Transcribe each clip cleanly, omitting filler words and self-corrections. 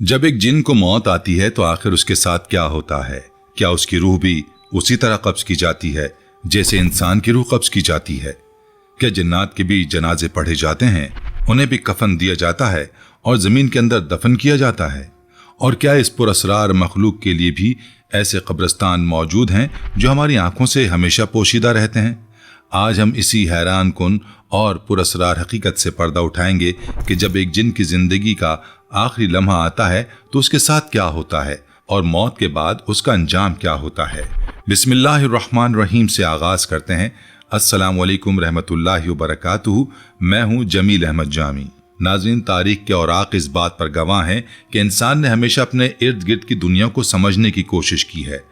जब एक जिन को मौत आती है तो आखिर उसके साथ क्या होता है? क्या उसकी रूह भी उसी तरह कब्ज की जाती है जैसे इंसान की रूह कब्ज की जाती है? क्या जिन्नात के भी जनाजे पढ़े जाते हैं, उन्हें भी कफन दिया जाता है और जमीन के अंदर दफन किया जाता है? और क्या इस पुरअसरार मखलूक के लिए भी ऐसे कब्रिस्तान मौजूद हैं जो हमारी आंखों से हमेशा पोशीदा रहते हैं? आज हम इसी हैरान कुन और पुरअसरार हकीकत से पर्दा उठाएंगे कि जब एक जिन की जिंदगी का आखिरी लम्हा आता है तो उसके साथ क्या होता है और मौत के बाद उसका अंजाम क्या होता है। बिस्मिल्लाहिर्रहमानिर्रहीम से आगाज करते हैं। अस्सलाम वालेकुम रहमतुल्लाहि व बरकातुहू। मैं हूँ जमील अहमद जामी। नाज़रीन, तारीख के औराक इस बात पर गवाह हैं कि इंसान ने हमेशा अपने इर्द गिर्द की दुनिया को समझने की कोशिश की है,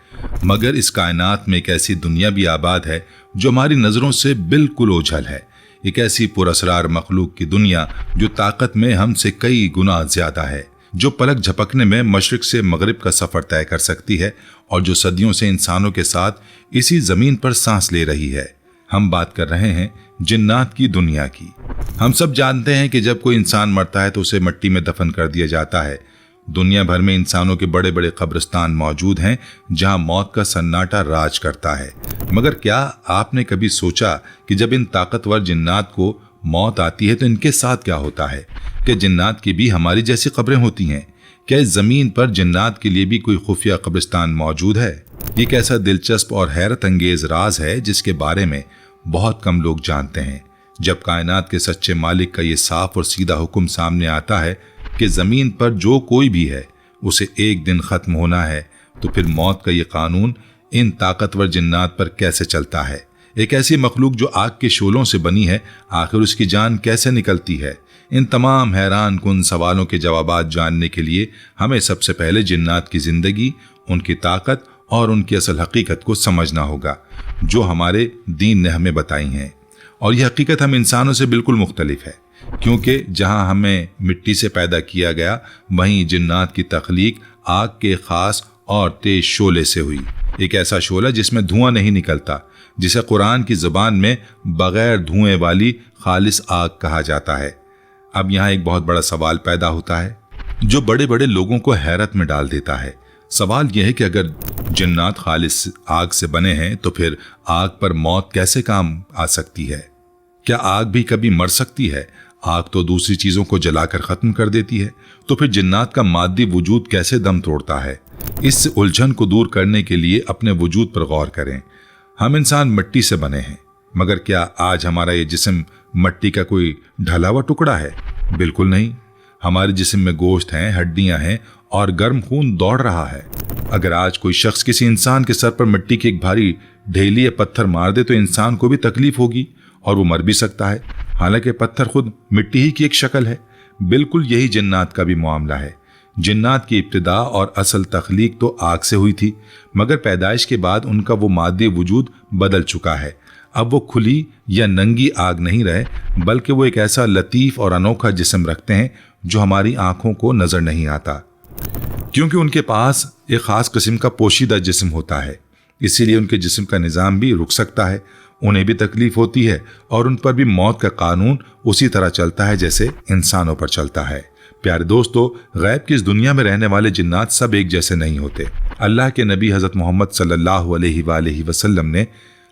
मगर इस कायनात में एक ऐसी दुनिया भी आबाद है जो हमारी नज़रों से बिल्कुल ओझल है। एक ऐसी पुरअसरार मखलूक की दुनिया जो ताकत में हमसे कई गुना ज्यादा है, जो पलक झपकने में मशरिक से मगरिब का सफर तय कर सकती है और जो सदियों से इंसानों के साथ इसी जमीन पर सांस ले रही है। हम बात कर रहे हैं जिन्नात की दुनिया की। हम सब जानते हैं कि जब कोई इंसान मरता है तो उसे मिट्टी में दफन कर दिया जाता है। दुनिया भर में इंसानों के बड़े बड़े कब्रिस्तान मौजूद हैं जहां मौत का सन्नाटा राज करता है। मगर क्या आपने कभी सोचा कि जब इन ताकतवर जिन्नात को मौत आती है तो इनके साथ क्या होता है? कि जिन्नात की भी हमारी जैसी कब्रें होती हैं? क्या इस जमीन पर जिन्नात के लिए भी कोई खुफिया कब्रिस्तान मौजूद है? ये एक ऐसा दिलचस्प और हैरत अंगेज राज है जिसके बारे में बहुत कम लोग जानते हैं। जब कायनात के सच्चे मालिक का ये साफ और सीधा हुक्म सामने आता है कि जमीन पर जो कोई भी है उसे एक दिन खत्म होना है, तो फिर मौत का ये कानून इन ताकतवर जिन्नात पर कैसे चलता है? एक ऐसी मखलूक जो आग के शोलों से बनी है, आखिर उसकी जान कैसे निकलती है? इन तमाम हैरान कुन सवालों के जवाबात जानने के लिए हमें सबसे पहले जिन्नात की जिंदगी, उनकी ताकत और उनकी असल हकीकत को समझना होगा जो हमारे दीन ने हमें बताई हैं। और यह हकीकत हम इंसानों से बिल्कुल मुख्तलिफ है, क्योंकि जहां हमें मिट्टी से पैदा किया गया वहीं जिन्नात की तख्लीक आग के खास और तेज शोले से हुई। एक ऐसा शोला जिसमें धुआं नहीं निकलता, जिसे कुरान की जुबान में बगैर धुएं वाली खालिस आग कहा जाता है। अब यहाँ एक बहुत बड़ा सवाल पैदा होता है जो बड़े बड़े लोगों को हैरत में डाल देता है। सवाल यह है कि अगर जिन्नात खालिस आग से बने हैं तो फिर आग पर मौत कैसे काम आ सकती है? क्या आग भी कभी मर सकती है? आग तो दूसरी चीजों को जलाकर खत्म कर देती है, तो फिर जिन्नात का मादी वजूद कैसे दम तोड़ता है? इस उलझन को दूर करने के लिए अपने वजूद पर गौर करें। हम इंसान मिट्टी से बने हैं, मगर क्या आज हमारा ये जिस्म मिट्टी का कोई ढला हुआ टुकड़ा है? बिल्कुल नहीं। हमारे जिस्म में गोश्त हैं, हड्डियां हैं और गर्म खून दौड़ रहा है। अगर आज कोई शख्स किसी इंसान के सर पर मिट्टी की एक भारी ढेली या पत्थर मार दे तो इंसान को भी तकलीफ होगी और वो मर भी सकता है, हालांकि पत्थर खुद मिट्टी ही की एक शक्ल है। बिल्कुल यही जिन्नात का भी मामला है। जिन्नात की इब्तिदा और असल तख्लीक तो आग से हुई थी, मगर पैदाइश के बाद उनका वो मादी वजूद बदल चुका है। अब वो खुली या नंगी आग नहीं रहे, बल्कि वो एक ऐसा लतीफ और अनोखा जिस्म रखते हैं जो हमारी आंखों को नजर नहीं आता, क्योंकि उनके पास एक खास किस्म का पोशीदा जिस्म होता है। इसीलिए उनके जिस्म का निज़ाम भी रुक सकता है, उन्हें भी तकलीफ होती है और उन पर भी मौत का कानून उसी तरह चलता है जैसे इंसानों पर चलता है। प्यारे दोस्तों, गैब की इस दुनिया में रहने वाले जिन्नात सब एक जैसे नहीं होते। अल्लाह के नबी हज़रत मोहम्मद सल्लल्लाहु अलैहि वसल्लम ने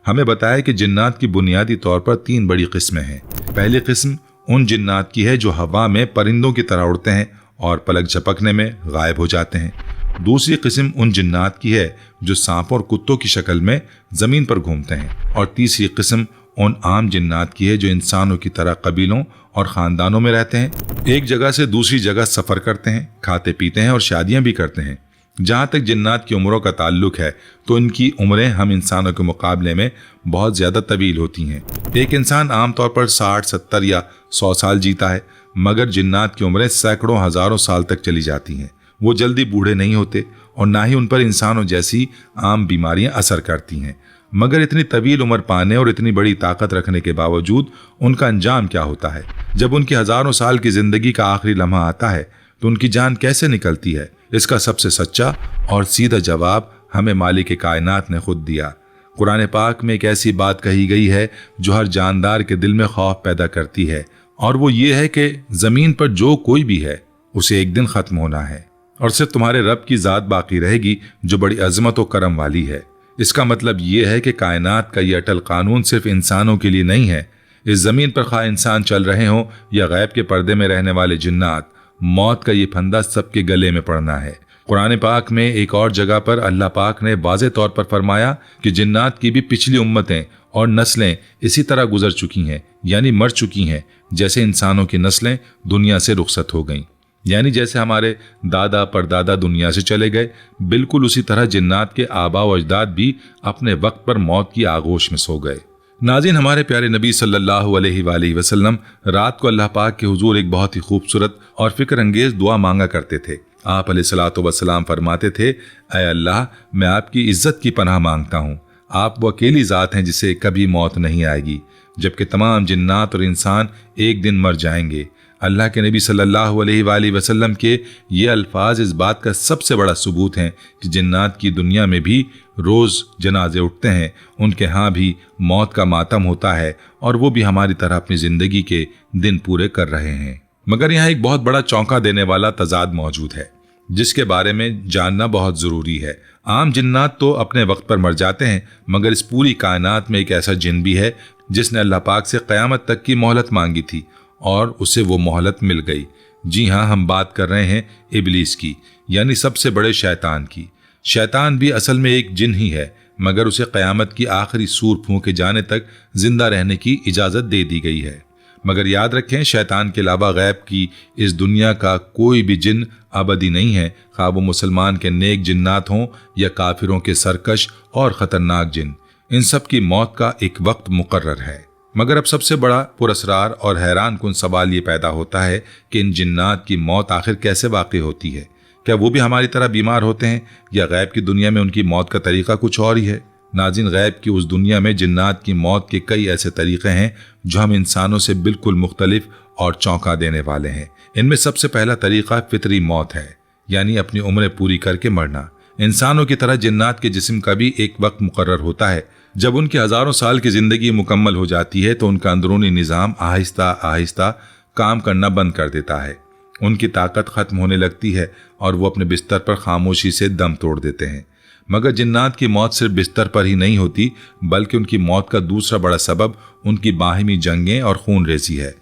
हमें बताया कि जिन्नात की बुनियादी तौर पर 3 बड़ी किस्में हैं। पहली किस्म उन जिन्नात की है जो हवा में परिंदों की तरह उड़ते हैं और पलक झपकने में गायब हो जाते हैं। दूसरी किस्म उन जिन्नात की है जो सांपों और कुत्तों की शक्ल में जमीन पर घूमते हैं। और तीसरी किस्म उन आम जिन्नात की है जो इंसानों की तरह कबीलों और खानदानों में रहते हैं, एक जगह से दूसरी जगह सफर करते हैं, खाते पीते हैं और शादियां भी करते हैं। जहां तक जिन्नात की उम्रों का ताल्लुक है तो इनकी उम्रें हम इंसानों के मुकाबले में बहुत ज्यादा तवील होती हैं। एक इंसान आमतौर पर 60, 70 या 100 साल जीता है, मगर जिन्नात की उम्रें सैकड़ों हजारों साल तक चली जाती हैं। वो जल्दी बूढ़े नहीं होते और ना ही उन पर इंसानों जैसी आम बीमारियां असर करती हैं। मगर इतनी तवील उम्र पाने और इतनी बड़ी ताकत रखने के बावजूद उनका अंजाम क्या होता है? जब उनकी हजारों साल की जिंदगी का आखिरी लम्हा आता है तो उनकी जान कैसे निकलती है? इसका सबसे सच्चा और सीधा जवाब हमें मालिक कायनात ने खुद दिया। कुरान पाक में एक ऐसी बात कही गई है जो हर जानदार के दिल में खौफ पैदा करती है, और वो ये है कि जमीन पर जो कोई भी है उसे एक दिन खत्म होना है। और सिर्फ तुम्हारे रब की ज़ात बाकी रहेगी जो बड़ी अजमत और करम वाली है। इसका मतलब ये है कि कायनात का ये अटल कानून सिर्फ इंसानों के लिए नहीं है। इस ज़मीन पर खा इंसान चल रहे हों या गैब के पर्दे में रहने वाले जिन्नात, मौत का ये फंदा सबके गले में पड़ना है। कुरान पाक में एक और जगह पर अल्लाह पाक ने वाज़े तौर पर फरमाया कि जिन्नात की भी पिछली उम्मतें और नस्लें इसी तरह गुजर चुकी हैं, यानी मर चुकी हैं, जैसे इंसानों की नस्लें दुनिया से रुखसत हो गईं। यानी जैसे हमारे दादा परदादा दुनिया से चले गए, बिल्कुल उसी तरह जिन्नात के आबा व अजदाद भी अपने वक्त पर मौत की आगोश में सो गए। नाज़रीन, हमारे प्यारे नबी सल्लल्लाहु अलैहि वसल्लम रात को अल्लाह पाक के हुजूर एक बहुत ही खूबसूरत और फिक्र अंगेज दुआ मांगा करते थे। आप अलैहिस्सलातु वस्सलाम फरमाते थे, ऐ अल्लाह, मैं आपकी इज्जत की पनाह मांगता हूँ। आप वो अकेली ज़ात हैं जिसे कभी मौत नहीं आएगी, जबकि तमाम जिन्नात और इंसान एक दिन मर जाएंगे। अल्लाह के नबी सल्लल्लाहु अलैहि वसल्लम के ये अल्फाज इस बात का सबसे बड़ा सबूत हैं कि जिन्नात की दुनिया में भी रोज़ जनाजे उठते हैं, उनके यहाँ भी मौत का मातम होता है और वो भी हमारी तरह अपनी ज़िंदगी के दिन पूरे कर रहे हैं। मगर यहाँ एक बहुत बड़ा चौंका देने वाला तजाद मौजूद है जिसके बारे में जानना बहुत ज़रूरी है। आम जिन्नात तो अपने वक्त पर मर जाते हैं, मगर इस पूरी कायनात में एक ऐसा जिन भी है जिसने अल्लाह पाक से क़यामत तक की मोहलत मांगी थी और उसे वो मोहलत मिल गई। जी हाँ, हम बात कर रहे हैं इबलीस की, यानी सबसे बड़े शैतान की। शैतान भी असल में एक जिन ही है, मगर उसे क़यामत की आखिरी सूर फूंके जाने तक जिंदा रहने की इजाज़त दे दी गई है। मगर याद रखें, शैतान के अलावा गैब की इस दुनिया का कोई भी जिन अबदी नहीं है, खा वो मुसलमान के नेक जिन्नात हों या काफिरों के सरकश और ख़तरनाक जिन। इन सब की मौत का एक वक्त मुकर्रर है। मगर अब सबसे बड़ा पुरअसरार और हैरान कुन सवाल ये पैदा होता है कि इन जिन्नात की मौत आखिर कैसे वाक़ई होती है? क्या वो भी हमारी तरह बीमार होते हैं या गैब की दुनिया में उनकी मौत का तरीका कुछ और ही है? नाज़रीन, गैब की उस दुनिया में जिन्नात की मौत के कई ऐसे तरीक़े हैं जो हम इंसानों से बिल्कुल मुख्तलिफ और चौंका देने वाले हैं। इनमें सबसे पहला तरीक़ा फितरी मौत है, यानी अपनी उम्रें पूरी करके मरना। इंसानों की तरह जिन्नात के जिस्म का भी एक वक्त मुकर्रर होता है। जब उनकी हज़ारों साल की ज़िंदगी मुकम्मल हो जाती है तो उनका अंदरूनी निज़ाम आहिस्ता आहिस्ता काम करना बंद कर देता है। उनकी ताकत ख़त्म होने लगती है और वो अपने बिस्तर पर खामोशी से दम तोड़ देते हैं। मगर जिन्नात की मौत सिर्फ बिस्तर पर ही नहीं होती, बल्कि उनकी मौत का दूसरा बड़ा सबब उनकी बाहिमी जंगें और खून रेज़ी है।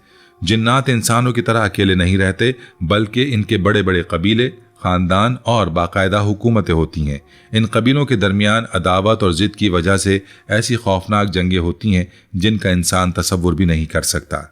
जिन्नात इंसानों की तरह अकेले नहीं रहते, बल्कि इनके बड़े बड़े कबीले, ख़ानदान और बाकायदा हुकूमतें होती हैं। इन कबीलों के दरमियान अदावत और ज़िद की वजह से ऐसी खौफनाक जंगें होती हैं जिनका इंसान तसव्वुर भी नहीं कर सकता।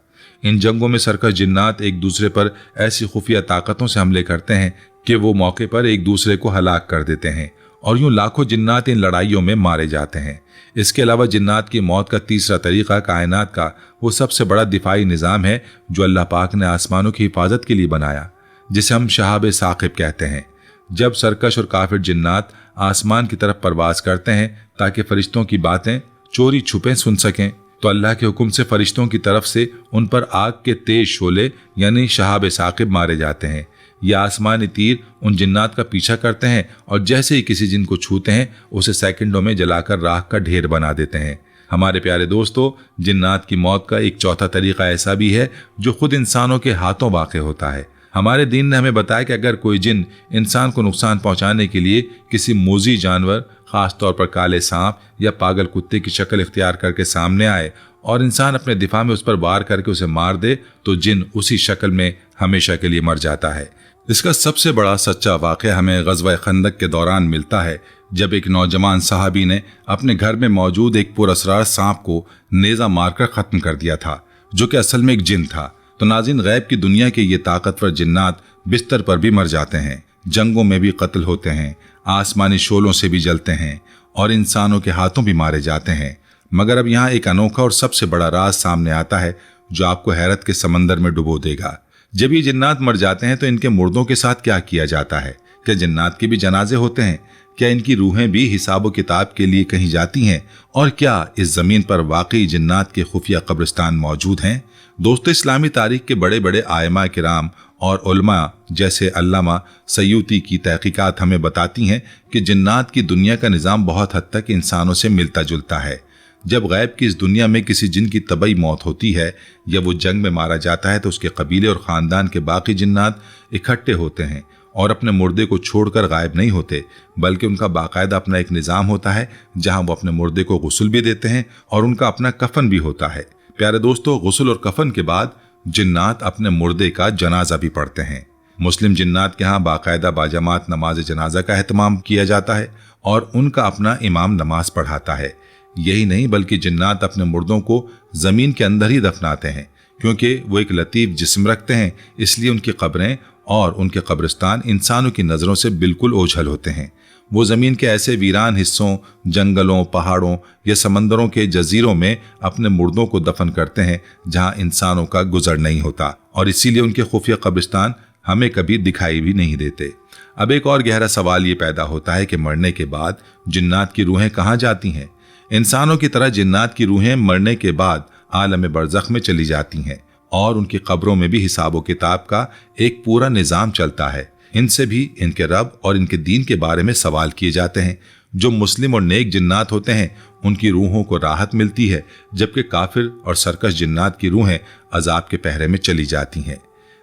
इन जंगों में सरकश जिन्नात एक दूसरे पर ऐसी खुफिया ताकतों से हमले करते हैं कि वो मौके पर एक दूसरे को हलाक कर देते हैं और यूं लाखों जिन्नात इन लड़ाइयों में मारे जाते हैं। इसके अलावा जिन्नात की मौत का तीसरा तरीक़ा कायनात का वो सबसे बड़ा दिफाई निज़ाम है जो अल्लाह पाक ने आसमानों की हिफाजत के लिए बनाया, जिसे हम शहाब साक़िब कहते हैं। जब सरकश और काफिर जिन्नात आसमान की तरफ परवाज करते हैं ताकि फरिश्तों की बातें चोरी छुपे सुन सकें, तो अल्लाह के हुक्म से फरिश्तों की तरफ से उन पर आग के तेज शोले यानी शहाब साक़िब मारे जाते हैं। यह आसमानी तीर उन जिन्नात का पीछा करते हैं और जैसे ही किसी जिन को छूते हैं उसे सेकंडों में जलाकर राख का ढेर बना देते हैं। हमारे प्यारे दोस्तों, जिन्नात की मौत का एक चौथा तरीका ऐसा भी है जो खुद इंसानों के हाथों वाक़ होता है। हमारे दीन ने हमें बताया कि अगर कोई जिन इंसान को नुकसान पहुंचाने के लिए किसी मोजी जानवर, ख़ास तौर पर काले सांप या पागल कुत्ते की शक्ल इख्तियार करके सामने आए और इंसान अपने दिफा में उस पर वार करके उसे मार दे, तो जिन उसी शक्ल में हमेशा के लिए मर जाता है। इसका सबसे बड़ा सच्चा वाक़या हमें ग़ज़वा खंदक के दौरान मिलता है, जब एक नौजवान सहाबी ने अपने घर में मौजूद एक पुरअसरार सांप को नेज़ा मारकर ख़त्म कर दिया था, जो कि असल में एक जिन था। तो नाज़रीन, गैब की दुनिया के ये ताकतवर जिन्नात बिस्तर पर भी मर जाते हैं, जंगों में भी कत्ल होते हैं, आसमानी शोलों से भी जलते हैं और इंसानों के हाथों भी मारे जाते हैं। मगर अब यहाँ एक अनोखा और सबसे बड़ा राज सामने आता है जो आपको हैरत के समंदर में डुबो देगा। जब ये जिन्नात मर जाते हैं तो इनके मुर्दों के साथ क्या किया जाता है? क्या जिन्नात के भी जनाजे होते हैं? क्या इनकी रूहें भी हिसाब किताब के लिए कहीं जाती हैं? और क्या इस ज़मीन पर वाकई जिन्नात के खुफिया कब्रिस्तान मौजूद हैं? दोस्तों, इस्लामी तारीख के बड़े बड़े आयमा किराम और उलमा जैसे अल्लामा सयूती की तहकीकात हमें बताती हैं कि जिन्नात की दुनिया का निज़ाम बहुत हद तक इंसानों से मिलता जुलता है। जब गैब की इस दुनिया में किसी जिन की तबई मौत होती है या वो जंग में मारा जाता है तो उसके कबीले और ख़ानदान के बाकी जिन्नात इकट्ठे होते हैं और अपने मुर्दे को छोड़कर गायब नहीं होते, बल्कि उनका बाकायदा अपना एक निज़ाम होता है जहां वो अपने मुर्दे को गुस्ल भी देते हैं और उनका अपना कफन भी होता है। प्यारे दोस्तों, गुस्ल और कफन के बाद जिन्नात अपने मुर्दे का जनाजा भी पढ़ते हैं। मुस्लिम जिन्नात के यहाँ बाकायदा बाजमात नमाज जनाजा का एहतमाम किया जाता है और उनका अपना इमाम नमाज पढ़ाता है। यही नहीं बल्कि जिन्नात अपने मुर्दों को ज़मीन के अंदर ही दफनाते हैं, क्योंकि वो एक लतीफ़ जिस्म रखते हैं, इसलिए उनकी कब्रें और उनके कब्रिस्तान इंसानों की नज़रों से बिल्कुल ओझल होते हैं। वो ज़मीन के ऐसे वीरान हिस्सों, जंगलों, पहाड़ों या समंदरों के जजीरों में अपने मुर्दों को दफन करते हैं जहाँ इंसानों का गुजर नहीं होता, और इसीलिए उनके खुफिया कब्रिस्तान हमें कभी दिखाई भी नहीं देते। अब एक और गहरा सवाल ये पैदा होता है कि मरने के बाद जिन्नात की रूहें कहाँ जाती हैं? इंसानों की तरह जिन्नात की रूहें मरने के बाद आलम बरज़ख में चली जाती हैं और उनकी कब्रों में भी हिसाब किताब का एक पूरा निज़ाम चलता है। इनसे भी इनके रब और इनके दीन के बारे में सवाल किए जाते हैं। जो मुस्लिम और नेक जिन्नात होते हैं उनकी रूहों को राहत मिलती है, जबकि काफिर और सरकश जिन्नात की रूहें अजाब के पहरे में चली जाती हैं।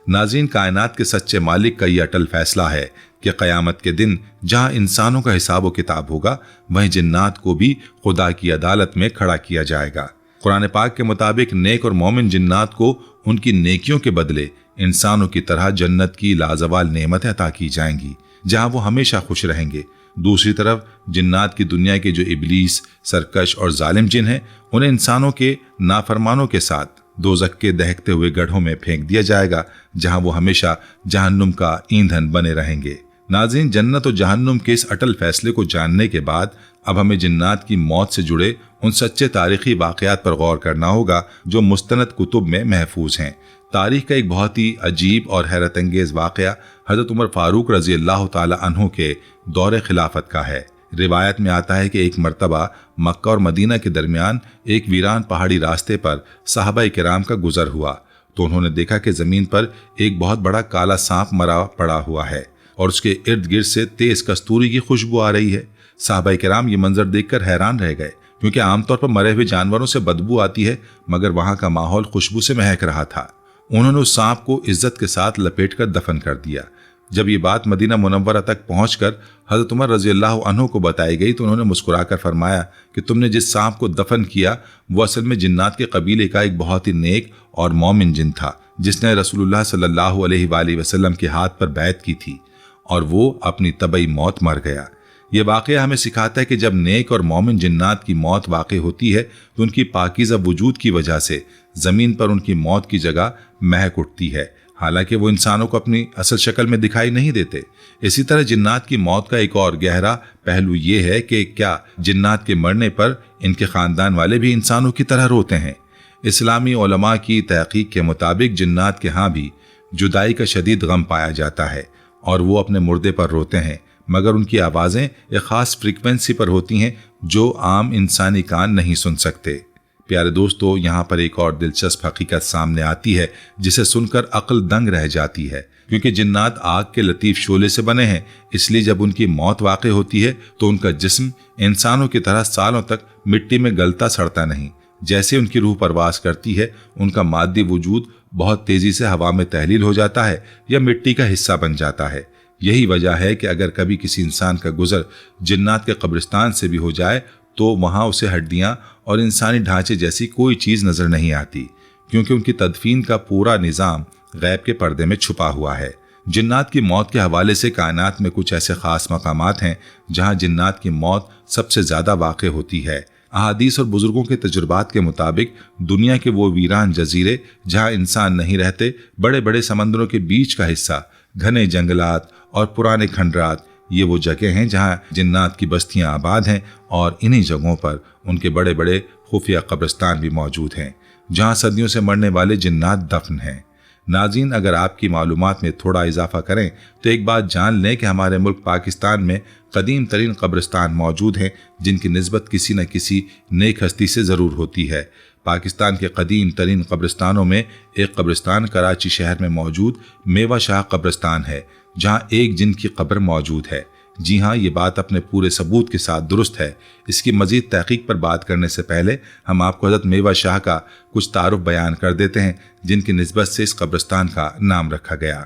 नाज़रीन, कायनात के सच्चे मालिक का यह अटल फैसला है कि क़यामत के दिन जहां इंसानों का हिसाब किताब होगा, वहीं जिन्नात को भी खुदा की अदालत में खड़ा किया जाएगा। कुरान पाक के मुताबिक नेक और मोमिन जिन्नात को उनकी नेकियों के बदले इंसानों की तरह जन्नत की लाजवाल नेमतें अता की जाएंगी, जहां वो हमेशा खुश रहेंगे। दूसरी तरफ जिन्नात की दुनिया के जो इबलीस, सरकश और जालिम जिन हैं, उन्हें इंसानों के नाफरमानों के साथ दोज़ख के दहकते हुए गड्ढों में फेंक दिया जाएगा, जहां वो हमेशा जहन्नुम का ईंधन बने रहेंगे। नाज़रीन, जन्नत और जहन्नुम के इस अटल फैसले को जानने के बाद अब हमें जिन्नात की मौत से जुड़े उन सच्चे तारीखी वाक़यात पर गौर करना होगा जो मुस्तनद कुतुब में महफूज हैं। तारीख का एक बहुत ही अजीब और हैरत अंगेज़ वाक़या हज़रत उमर फ़ारूक रज़ी अल्लाह ताला अन्हु के दौरे खिलाफत का है। रिवायत में आता है कि एक मर्तबा मक्का और मदीना के दरमियान एक वीरान पहाड़ी रास्ते पर सहाबा किराम का गुजर हुआ, तो उन्होंने देखा कि ज़मीन पर एक बहुत बड़ा काला सांप मरा पड़ा हुआ है और उसके इर्द गिर्द से तेज़ कस्तूरी की खुशबू आ रही है। सहाबा किराम ये मंजर देखकर हैरान रह गए, क्योंकि आमतौर पर मरे हुए जानवरों से बदबू आती है, मगर वहाँ का माहौल खुशबू से महक रहा था। उन्होंने उस सांप को इज्जत के साथ लपेटकर दफन कर दिया। जब ये बात मदीना मुनव्वरा तक पहुंचकर हज़रत उमर रज़ी अल्लाह अन्हु को बताई गई, तो उन्होंने मुस्कुराकर फरमाया कि तुमने जिस सांप को दफन किया वो असल में जिन्नात के कबीले का एक बहुत ही नेक और मोमिन जिन था, जिसने रसूलुल्लाह सल्लल्लाहु अलैहि वसल्लम के हाथ पर बैत की थी और वो अपनी तबई मौत मर गया। ये वाक़या हमें सिखाता है कि जब नेक और मोमिन जिन्नात की मौत वाक़ई होती है तो उनकी पाकीज़ा वजूद की वजह से ज़मीन पर उनकी मौत की जगह महक उठती है, हालांकि वो इंसानों को अपनी असल शक्ल में दिखाई नहीं देते। इसी तरह जिन्नात की मौत का एक और गहरा पहलू ये है कि क्या जिन्नात के मरने पर इनके ख़ानदान वाले भी इंसानों की तरह रोते हैं। इस्लामी उलमा की तहक़ीक़ के मुताबिक जिन्नात के यहाँ भी जुदाई का शदीद गम पाया जाता है और वो अपने मुर्दे पर रोते हैं, मगर उनकी आवाज़ें एक ख़ास फ्रीक्वेंसी पर होती हैं जो आम इंसानी कान नहीं सुन सकते। प्यारे दोस्तों, यहाँ पर एक और दिलचस्प हकीकत सामने आती है जिसे सुनकर अक्ल दंग रह जाती है, क्योंकि जिन्नात आग के लतीफ़ शोले से बने हैं, इसलिए जब उनकी मौत वाक़ई होती है तो उनका जिस्म इंसानों की तरह सालों तक मिट्टी में गलता सड़ता नहीं। जैसे उनकी रूह परवास करती है, उनका मादी वजूद बहुत तेज़ी से हवा में तहलील हो जाता है या मिट्टी का हिस्सा बन जाता है। यही वजह है कि अगर कभी किसी इंसान का गुजर जिन्नात के कब्रिस्तान से भी हो जाए तो वहाँ उसे हड्डियाँ और इंसानी ढांचे जैसी कोई चीज़ नज़र नहीं आती, क्योंकि उनकी तदफीन का पूरा निज़ाम गैब के पर्दे में छुपा हुआ है। जिन्नात की मौत के हवाले से कायनात में कुछ ऐसे ख़ास मकामात हैं जहाँ जिन्नात की मौत सबसे ज़्यादा वाक़ई होती है। अहादीस और बुजुर्गों के तजुर्बात के मुताबिक दुनिया के वो वीरान जजीरे जहाँ इंसान नहीं रहते, बड़े बड़े समंदरों के बीच का हिस्सा, घने जंगलात और पुराने खंडरात, ये वो जगह हैं जहाँ जिन्नात की बस्तियाँ आबाद हैं और इन्हीं जगहों पर उनके बड़े बड़े खुफिया कब्रिस्तान भी मौजूद हैं जहाँ सदियों से मरने वाले जिन्नात दफन हैं। नाज़रीन, अगर आपकी मालूमात में थोड़ा इजाफा करें तो एक बात जान लें कि हमारे मुल्क पाकिस्तान में कदीम तरीन कब्रिस्तान मौजूद हैं जिनकी निस्बत किसी न किसी नेक हस्ती से ज़रूर होती है। पाकिस्तान के कदीम तरीन कब्रिस्तानों में एक कब्रिस्तान कराची शहर में मौजूद मेवा शाह कब्रिस्तान है, जहाँ एक जिन की कब्र मौजूद है। जी हाँ, ये बात अपने पूरे सबूत के साथ दुरुस्त है। इसकी मज़ीद तहक़ीक़ पर बात करने से पहले हम आपको हज़रत मेवा शाह का कुछ तारुफ बयान कर देते हैं जिनकी निस्बत से इस कब्रिस्तान का नाम रखा गया।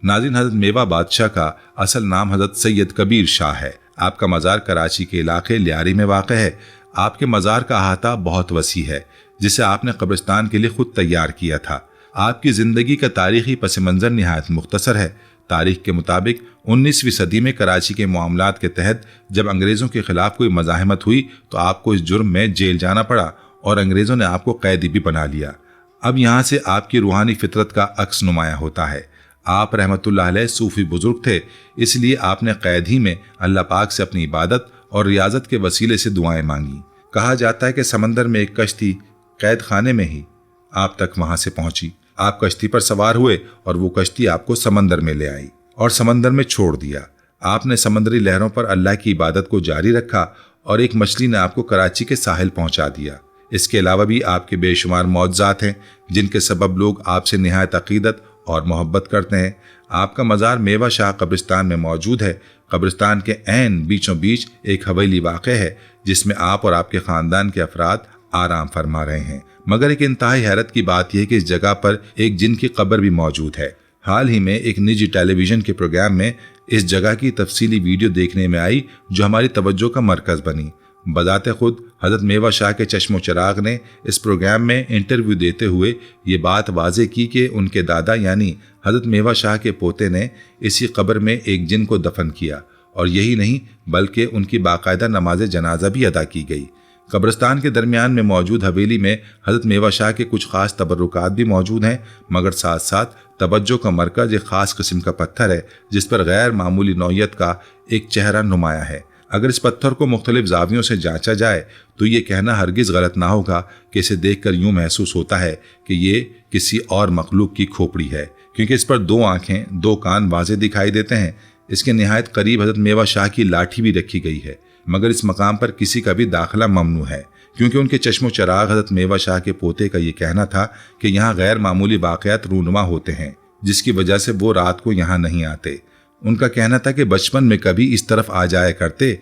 नाज़रीन, हज़रत मेवा बादशाह का असल नाम हज़रत सैयद कबीर शाह है। आपका मज़ार कराची के इलाके लियारी में वाक़ है। आपके मज़ार का अहाता बहुत वसी है, जिसे आपने कब्रिस्तान के लिए खुद तैयार किया था। आपकी ज़िंदगी का तारीख़ी पस मंज़र निहायत मुख्तसर है। तारीख़ के मुताबिक 19वीं सदी में कराची के मामलात के तहत जब अंग्रेज़ों के ख़िलाफ़ कोई मज़ाहमत हुई तो आपको इस जुर्म में जेल जाना पड़ा और अंग्रेज़ों ने आपको कैदी भी बना लिया। अब यहाँ से आपकी रूहानी फितरत का अक्स नुमाया होता है। आप रहमतुल्लाह अलैह सूफ़ी बुजुर्ग थे, इसलिए आपने कैद ही में अल्लाह पाक से अपनी इबादत और रियाजत के वसीले से दुआएं मांगी। कहा जाता है कि समंदर में एक कश्ती कैद खाने में ही आप तक वहां से पहुंची। आप कश्ती पर सवार हुए और वो कश्ती आपको समंदर में ले आई और समंदर में छोड़ दिया। आपने समंदरी लहरों पर अल्लाह की इबादत को जारी रखा और एक मछली ने आपको कराची के साहिल पहुंचा दिया। इसके अलावा भी आपके बेशुमार मौजज़ात हैं जिनके सबब लोग आपसे निहायत अकीदत और मोहब्बत करते हैं। आपका मज़ार मेवा शाह कब्रिस्तान में मौजूद है। कब्रिस्तान के ऐन बीचों बीच एक हवेली वाक़ है जिसमें आप और आपके ख़ानदान के अफराद आराम फरमा रहे हैं। मगर एक इंतहाई हैरत की बात यह कि इस जगह पर एक जिन की कब्र भी मौजूद है। हाल ही में एक निजी टेलीविज़न के प्रोग्राम में इस जगह की तफसीली वीडियो देखने में आई जो हमारी तवज्जो का मरकज़ बनी। बजाते खुद हज़रत मेवा शाह के चश्मो चिराग ने इस प्रोग्राम में इंटरव्यू देते हुए ये बात वाज़े की कि उनके दादा यानी हज़रत मेवा शाह के पोते ने इसी कब्र में एक जिन को दफन किया और यही नहीं बल्कि उनकी बाकायदा नमाज जनाजा भी अदा की गई। कब्रिस्तान के दरमियान में मौजूद हवेली में हज़रत मेवा शाह के कुछ ख़ास तबर्रुकात भी मौजूद हैं, मगर साथ साथ तवज्जो का मरकज़ एक ख़ास किस्म का पत्थर है जिस पर गैर मामूली नौयत का एक चेहरा नुमाया है। अगर इस पत्थर को मुख्तलिफ जावियों से जांचा जाए तो ये कहना हरगिज़ गलत ना होगा कि इसे देखकर यूँ महसूस होता है कि ये किसी और मखलूक की खोपड़ी है, क्योंकि इस पर 2 आँखें 2 कान वाज़े दिखाई देते हैं। इसके निहायत करीब हज़रत मेवा शाह की लाठी भी रखी गई है, मगर इस मकाम पर किसी का भी दाखिला ममनू है, क्योंकि उनके चश्मो चराग हज़रत मेवा शाह के पोते का ये कहना था कि यहाँ गैर मामूली वाक़यात रूनुमा होते हैं जिसकी वजह से वो रात को यहाँ नहीं आते। उनका कहना था कि बचपन में कभी इस तरफ आ जाया करते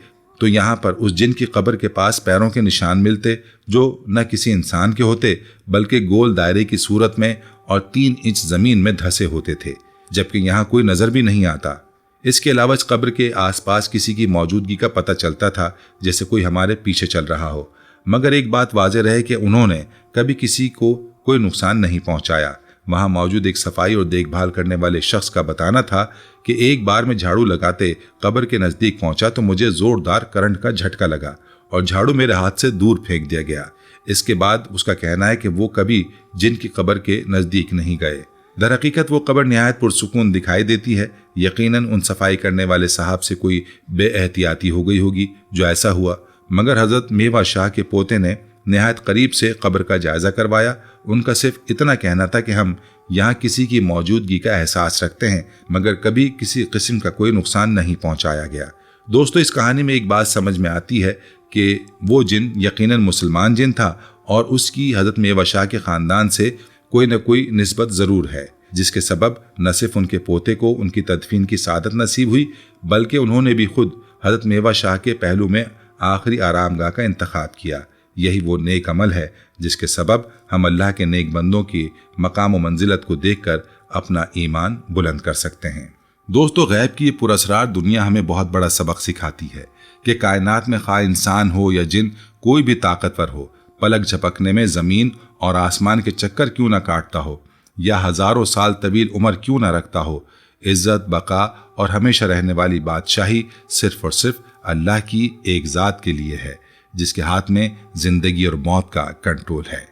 तो यहाँ पर उस जिन की कब्र के पास पैरों के निशान मिलते जो न किसी इंसान के होते बल्कि गोल दायरे की सूरत में और 3 इंच ज़मीन में धंसे होते थे, जबकि यहाँ कोई नज़र भी नहीं आता। इसके अलावा इस कब्र के आसपास किसी की मौजूदगी का पता चलता था जैसे कोई हमारे पीछे चल रहा हो, मगर एक बात वाज़ेह रहे कि उन्होंने कभी किसी को कोई नुकसान नहीं पहुँचाया। वहाँ मौजूद एक सफाई और देखभाल करने वाले शख्स का बताना था कि एक बार में झाड़ू लगाते कब्र के नज़दीक पहुंचा तो मुझे ज़ोरदार करंट का झटका लगा और झाड़ू मेरे हाथ से दूर फेंक दिया गया। इसके बाद उसका कहना है कि वो कभी जिन की कब्र के नज़दीक नहीं गए। दर हकीकत वो कब्र निहायत पुरसुकून दिखाई देती है। यकीनन उन सफाई करने वाले साहब से कोई बेएहतियाती हो गई होगी जो ऐसा हुआ, मगर हज़रत मेवा शाह के पोते ने निहायत करीब से कब्र का जायज़ा करवाया। उनका सिर्फ इतना कहना था कि हम यहाँ किसी की मौजूदगी का एहसास रखते हैं, मगर कभी किसी किस्म का कोई नुकसान नहीं पहुँचाया गया। दोस्तों, इस कहानी में एक बात समझ में आती है कि वो जिन यकीनन मुसलमान जिन था और उसकी हज़रत मेवा शाह के ख़ानदान से कोई न कोई निस्बत ज़रूर है, जिसके सबब न सिर्फ उनके पोते को उनकी तदफीन की सादत नसीब हुई बल्कि उन्होंने भी खुद हज़रत मेवा शाह के पहलू में आखिरी आरामगाह का इंतखाब किया। यही वो नेक अमल है जिसके सबब हम अल्लाह के नेक बंदों की मकाम व मंजिलत को देखकर अपना ईमान बुलंद कर सकते हैं। दोस्तों, गैब की ये पुरअसरार दुनिया हमें बहुत बड़ा सबक सिखाती है कि कायनात में खा इंसान हो या जिन, कोई भी ताकतवर हो, पलक झपकने में ज़मीन और आसमान के चक्कर क्यों ना काटता हो या हज़ारों साल तवील उम्र क्यों ना रखता हो, इज़्ज़त, बका और हमेशा रहने वाली बादशाही सिर्फ और सिर्फ अल्लाह की एक ज़ात के लिए है जिसके हाथ में ज़िंदगी और मौत का कंट्रोल है।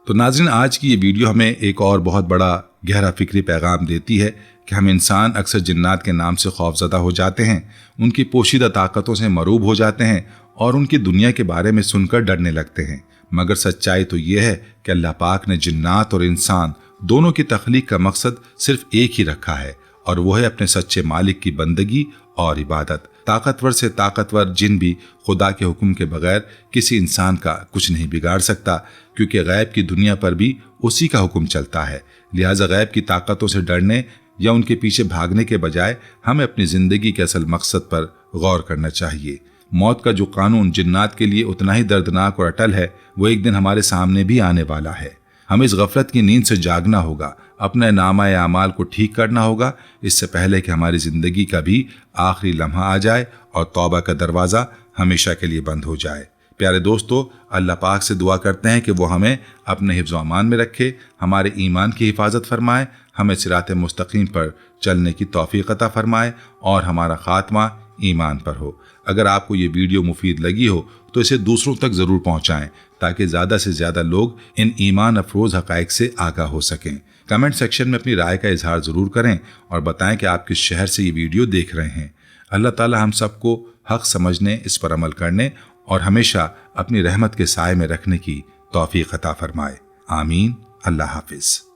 तो नाज़रीन, आज की ये वीडियो हमें एक और बहुत बड़ा गहरा फिक्री पैगाम देती है कि हम इंसान अक्सर जिन्नात के नाम से खौफज़दा हो जाते हैं, उनकी पोशीदा ताकतों से मरूब हो जाते हैं और उनकी दुनिया के बारे में सुनकर डरने लगते हैं। मगर सच्चाई तो ये है कि अल्लाह पाक ने जिन्नात और इंसान दोनों की तख्लीक का मकसद सिर्फ एक ही रखा है और वो है अपने सच्चे मालिक की बंदगी और इबादत। ताकतवर से ताकतवर जिन भी खुदा के हुक्म के बगैर किसी इंसान का कुछ नहीं बिगाड़ सकता, क्योंकि गैब की दुनिया पर भी उसी का हुक्म चलता है। लिहाजा गैब की ताकतों से डरने या उनके पीछे भागने के बजाय हमें अपनी ज़िंदगी के असल मकसद पर गौर करना चाहिए। मौत का जो कानून जिन्नात के लिए उतना ही दर्दनाक और अटल है, वो एक दिन हमारे सामने भी आने वाला है। हमें इस गफलत की नींद से जागना होगा, अपने नामा आमाल को ठीक करना होगा इससे पहले कि हमारी ज़िंदगी का भी आखिरी लम्हा आ जाए और तौबा का दरवाज़ा हमेशा के लिए बंद हो जाए। प्यारे दोस्तों, अल्लाह पाक से दुआ करते हैं कि वो हमें अपने हिफ्ज़ व अमान में रखे, हमारे ईमान की हिफाजत फरमाए, हमें सिरात मुस्तकीम पर चलने की तौफीक अता फरमाए और हमारा ख़ात्मा ईमान पर हो। अगर आपको ये वीडियो मुफीद लगी हो तो इसे दूसरों तक ज़रूर पहुँचाएँ ताकि ज़्यादा से ज़्यादा लोग इन ईमान अफरोज़ हक़ाइक़ से आगाह हो सकें। कमेंट सेक्शन में अपनी राय का इजहार ज़रूर करें और बताएं कि आप किस शहर से ये वीडियो देख रहे हैं। अल्लाह ताला हम सबको हक़ समझने, इस पर अमल करने और हमेशा अपनी रहमत के साए में रखने की तौफीक अता फरमाए। आमीन। अल्लाह हाफिज़।